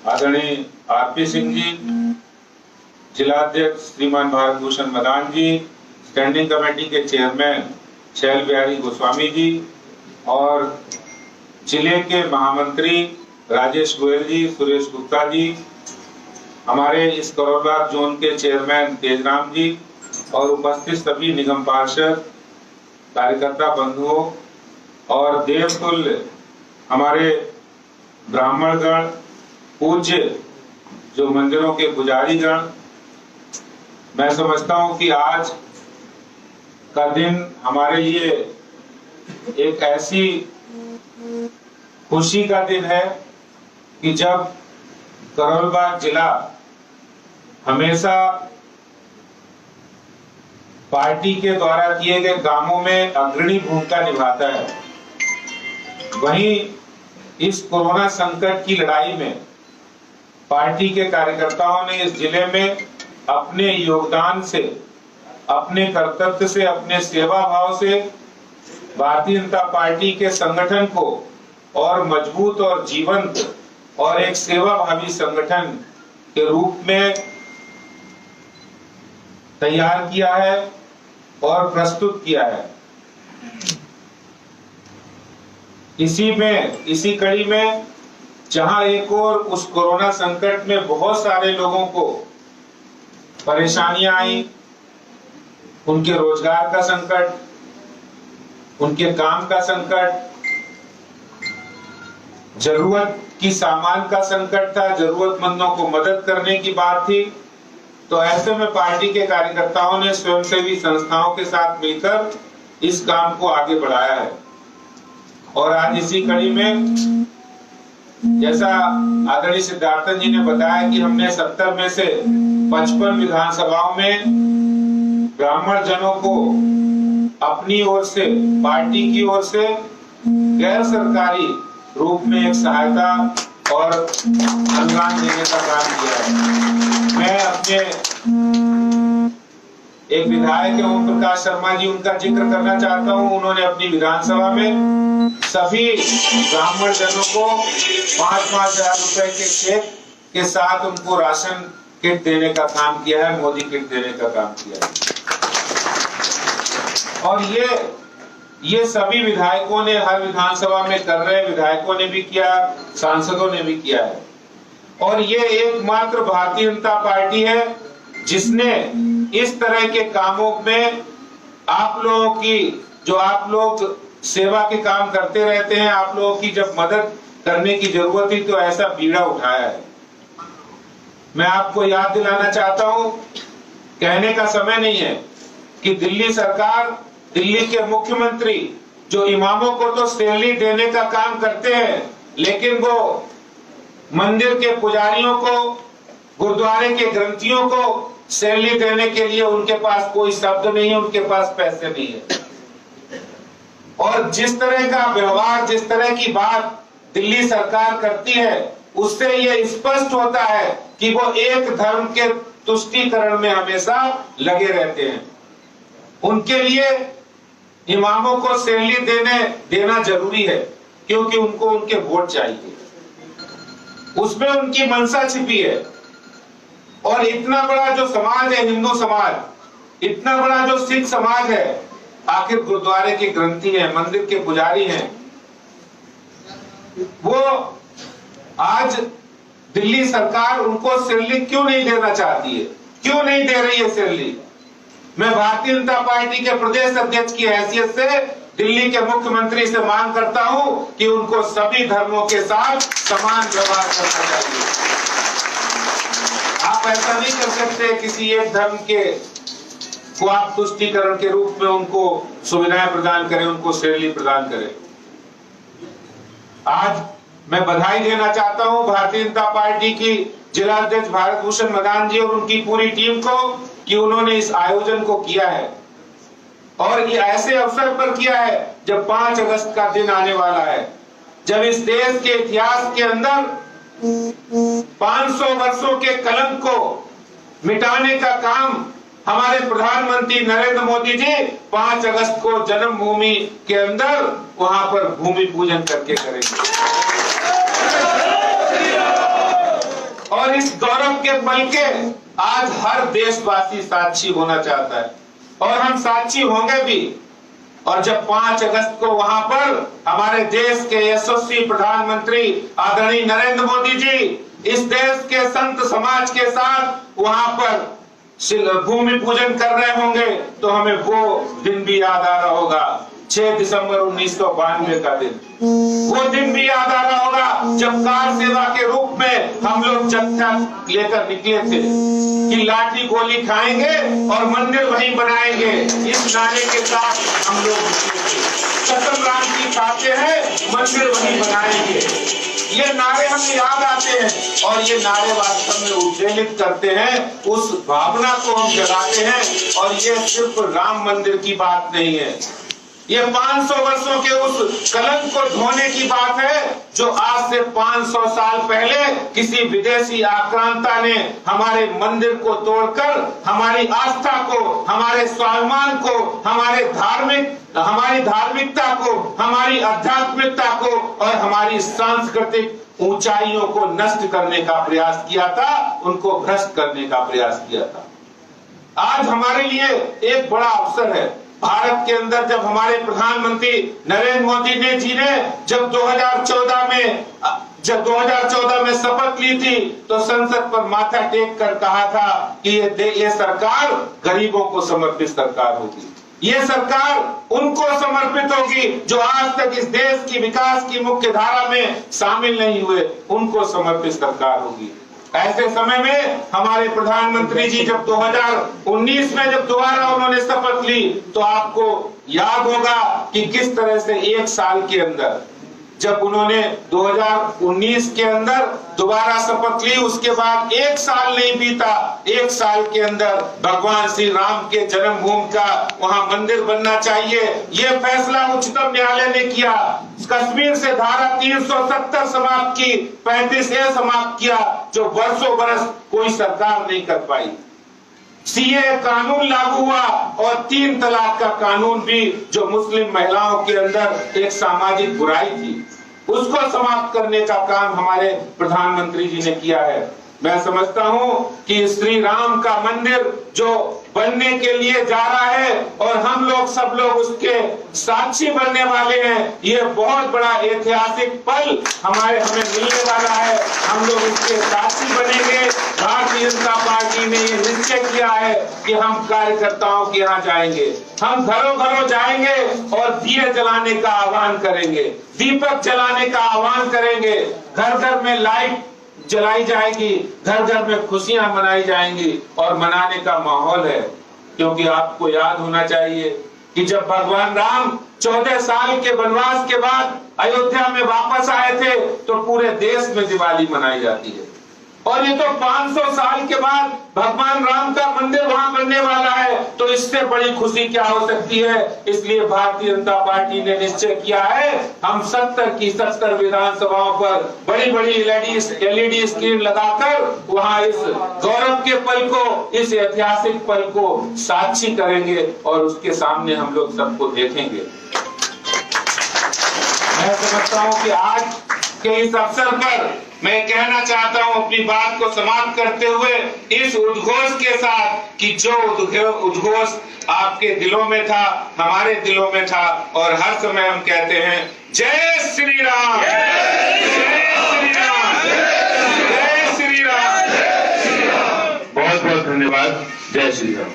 आदरणीय आरपी सिंह जी, जिलाध्यक्ष श्रीमान भारत भूषण मदान जी, स्टैंडिंग कमेटी के चेयरमैन शैल बिहारी गोस्वामी जी और जिले के महामंत्री राजेश गोयल जी, सुरेश गुप्ता जी, हमारे इस करोलबाग जोन के चेयरमैन तेजराम जी और उपस्थित सभी निगम पार्षद, कार्यकर्ता बंधुओं और देवतुल्य हमारे ब्राह्मणगण, पूज्य जो मंदिरों के पुजारी गण, मैं समझता हूं कि आज का दिन हमारे लिए एक ऐसी खुशी का दिन है कि जब करोलबाग जिला हमेशा पार्टी के द्वारा किए गए कामों में अग्रणी भूमिका निभाता है, वहीं इस कोरोना संकट की लड़ाई में पार्टी के कार्यकर्ताओं ने इस जिले में अपने योगदान से, अपने कर्तव्य से, अपने सेवा भाव से भारतीय जनता पार्टी के संगठन को और मजबूत और जीवंत और एक सेवा भावी संगठन के रूप में तैयार किया है और प्रस्तुत किया है। इसी कड़ी में जहां एक और उस कोरोना संकट में बहुत सारे लोगों को परेशानियां आई, उनके रोजगार का संकट, उनके काम का संकट, जरूरत की सामान का संकट था, जरूरतमंदों को मदद करने की बात थी, तो ऐसे में पार्टी के कार्यकर्ताओं ने स्वयंसेवी संस्थाओं के साथ मिलकर इस काम को आगे बढ़ाया है। और आज इसी कड़ी में जैसा आदरणीय सिद्धार्थन जी ने बताया कि हमने 70 में से 55 विधानसभाओं में ब्राह्मण जनों को अपनी ओर से, पार्टी की ओर से गैर सरकारी रूप में एक सहायता और अनुदान देने का काम किया है। मैं अपने एक विधायक है ओम प्रकाश शर्मा जी, उनका जिक्र करना चाहता हूं। उन्होंने अपनी विधानसभा में सभी ब्राह्मण जनों को 5-5 हजार रुपए के चेक के साथ उनको राशन किट देने का काम किया है, मोदी किट देने का काम किया है। और ये सभी विधायकों ने हर विधानसभा में कर रहे विधायकों ने भी किया, सांसदों ने भी किया है। और ये एकमात्र भारतीय जनता पार्टी है जिसने इस तरह के कामों में आप लोगों की, जो आप लोग सेवा के काम करते रहते हैं, आप लोगों की जब मदद करने की जरूरत थी तो ऐसा बीड़ा उठाया है। मैं आपको याद दिलाना चाहता हूं, कहने का समय नहीं है कि दिल्ली सरकार, दिल्ली के मुख्यमंत्री जो इमामों को तो सैलरी देने का काम करते हैं, लेकिन वो मंदिर के पुजारियों को, गुरुद्वारे के ग्रंथियों को सैलरी देने के लिए उनके पास कोई शब्द नहीं है, उनके पास पैसे नहीं है। और जिस तरह का व्यवहार, जिस तरह की बात दिल्ली सरकार करती है, उससे ये स्पष्ट होता है कि वो एक धर्म के तुष्टीकरण में हमेशा लगे रहते हैं। उनके लिए इमामों को सैलरी देना जरूरी है, क्योंकि उनको उनके वोट चाहिए, उसमें उनकी मंशा छिपी है। और इतना बड़ा जो समाज है, हिंदू समाज, इतना बड़ा जो सिख समाज है, आखिर गुरुद्वारे के ग्रंथी हैं, मंदिर के पुजारी हैं, वो आज दिल्ली सरकार उनको सैलरी क्यों नहीं देना चाहती है, क्यों नहीं दे रही है सैलरी? मैं भारतीय जनता पार्टी के प्रदेश अध्यक्ष की हैसियत से दिल्ली के मुख्यमंत्री से मांग करता हूं कि उनको सभी धर्मों के साथ समान व्यवहार करना चाहिए। आप ऐसा नहीं कर सकते किसी एक धर्म के को आप तुष्टीकरण के रूप में उनको सुविधाएं प्रदान करें, उनको सैलरी प्रदान करें। आज मैं बधाई देना चाहता हूं भारतीय जनता पार्टी की जिलाध्यक्ष भारत भूषण मदान जी और उनकी पूरी टीम को कि उन्होंने इस आयोजन को किया है, और ये ऐसे अवसर पर किया है जब 5 अगस्त का दिन आने वाला है, जब इस देश के इतिहास के अंदर 500 वर्षों के कलंक को मिटाने का काम हमारे प्रधानमंत्री नरेंद्र मोदी जी 5 अगस्त को जन्मभूमि के अंदर वहां पर भूमि पूजन करके करेंगे। और इस गौरव के पल के आज हर देशवासी साक्षी होना चाहता है और हम साक्षी होंगे भी। और जब 5 अगस्त को वहां पर हमारे देश के यशस्वी प्रधानमंत्री आदरणीय नरेंद्र मोदी जी इस देश के संत समाज के साथ वहां पर भूमि पूजन कर रहे होंगे तो हमें वो दिन भी याद आ रहा होगा, 6 दिसंबर 1992 का दिन। वो दिन भी याद आ रहा होगा जब कार सेवा के रूप में हम लोग जत्था लेकर निकले थे कि लाठी गोली खाएंगे और मंदिर वहीं बनाएंगे, इस नारे के साथ हम लोग निकले थे। कसम राम की खाते हैं, मंदिर वहीं बनाएंगे, ये नारे हमें याद आते हैं और ये नारे वास्तव में उद्वेलित करते हैं, उस भावना को हम जगाते हैं। और ये सिर्फ राम मंदिर की बात नहीं है, ये 500 वर्षों के उस कलंक को धोने की बात है जो आज से 500 साल पहले किसी विदेशी आक्रांता ने हमारे मंदिर को तोड़कर हमारी आस्था को, हमारे स्वाभिमान को, हमारी धार्मिकता को, हमारी आध्यात्मिकता को और हमारी सांस्कृतिक ऊंचाइयों को नष्ट करने का प्रयास किया था, उनको भ्रष्ट करने का प्रयास किया था। आज हमारे लिए एक बड़ा अवसर है। भारत के अंदर जब हमारे प्रधानमंत्री नरेंद्र मोदी जी ने जब 2014 में शपथ ली थी तो संसद पर माथा टेक कर कहा था कि ये सरकार गरीबों को समर्पित सरकार होगी, ये सरकार उनको समर्पित होगी जो आज तक इस देश की विकास की मुख्य धारा में शामिल नहीं हुए, उनको समर्पित सरकार होगी। ऐसे समय में हमारे प्रधानमंत्री जी जब 2019 में जब दोबारा उन्होंने शपथ ली तो आपको याद होगा कि किस तरह से 1 साल के अंदर जब उन्होंने 2019 के अंदर दोबारा शपथ ली, उसके बाद 1 साल नहीं बीता, 1 साल के अंदर भगवान श्री राम के जन्मभूमि का वहां मंदिर बनना चाहिए, ये फैसला उच्चतम न्यायालय ने किया। कश्मीर से धारा 370 समाप्त की, 35A समाप्त किया, जो वर्षों बरस कोई सरकार नहीं कर पाई। सीए कानून लागू हुआ और 3 तलाक का कानून भी जो मुस्लिम महिलाओं के अंदर एक सामाजिक बुराई थी, उसको समाप्त करने का काम हमारे प्रधानमंत्री जी ने किया है। मैं समझता हूं कि श्री राम का मंदिर जो बनने के लिए जा रहा है और हम लोग सब लोग उसके साक्षी बनने वाले हैं, ये बहुत बड़ा ऐतिहासिक पल हमें मिलने वाला है। हम लोग इसके साक्षी बनेंगे। भारतीय जनता पार्टी ने ये निश्चय किया है कि हम कार्यकर्ताओं के यहाँ जाएंगे, हम घरों घरों जाएंगे और दिए जलाने का आह्वान करेंगे, दीपक जलाने का आह्वान करेंगे, घर घर में लाइट जलाई जाएगी, घर घर में खुशियां मनाई जाएंगी और मनाने का माहौल है। क्योंकि आपको याद होना चाहिए कि जब भगवान राम 14 साल के वनवास के बाद अयोध्या में वापस आए थे तो पूरे देश में दिवाली मनाई जाती है और ये तो 500 साल के बाद भगवान राम का मंदिर वहां बनने वाला है, तो इससे बड़ी खुशी क्या हो सकती है। इसलिए भारतीय जनता पार्टी ने निश्चय किया है, हम 70 की 70 विधानसभाओं पर बड़ी बड़ी एलईडी स्क्रीन लगाकर वहां इस गौरव के पल को, इस ऐतिहासिक पल को साक्षी करेंगे और उसके सामने हम लोग सबको देखेंगे। मैं समझता हूं कि आज के इस अवसर पर मैं कहना चाहता हूं अपनी बात को समाप्त करते हुए इस उद्घोष के साथ कि जो उद्घोष आपके दिलों में था, हमारे दिलों में था और हर समय हम कहते हैं जय श्री राम, जय श्री राम, जय श्री राम। बहुत बहुत धन्यवाद। जय श्री राम।